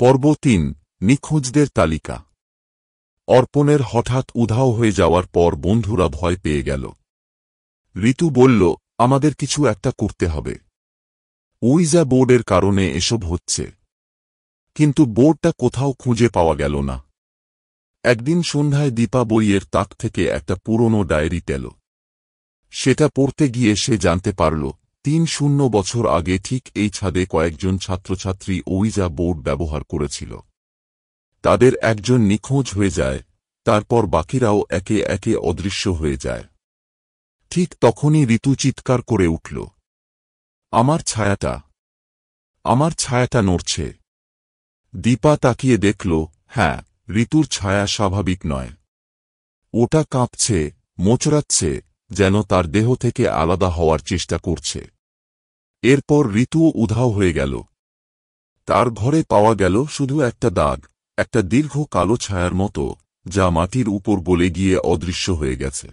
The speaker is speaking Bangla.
পর্ব ৩ নিখোঁজদের তালিকা। অর্পণের হঠাৎ উধাও হয়ে যাওয়ার পর বন্ধুরা ভয় পেয়ে গেল। ঋতু বলল, আমাদের কিছু একটা করতে হবে। উইজা বোর্ডের কারণে এসব হচ্ছে। কিন্তু বোর্ডটা কোথাও খুঁজে পাওয়া গেল না। একদিন সন্ধ্যায় দীপা বইয়ের তাক থেকে একটা পুরনো ডায়েরি পেল। সেটা পড়তে গিয়ে সে জানতে পারল ৩০ বছর আগে ঠিক এই ছাদে কয়েকজন ছাত্রছাত্রী ওইজা বোর্ড ব্যবহার করেছিল। তাদের একজন নিখোঁজ হয়ে যায়, তারপর বাকিরাও একে একে অদৃশ্য হয়ে যায়। ঠিক তখনই ঋতু চিৎকার করে উঠল, আমার ছায়াটা, আমার ছায়াটা নড়ছে। দীপা তাকিয়ে দেখল, হ্যাঁ, ঋতুর ছায়া স্বাভাবিক নয়। ওটা কাঁপছে, মোচড়াচ্ছে, যেন তার দেহ থেকে আলাদা হওয়ার চেষ্টা করছে। এরপর ঋতুও উধাও হয়ে গেল। তার ঘরে পাওয়া গেল শুধু একটা দাগ, একটা দীর্ঘ কালো ছায়ার মতো, যা মাটির উপর গলে গিয়ে অদৃশ্য হয়ে গেছে।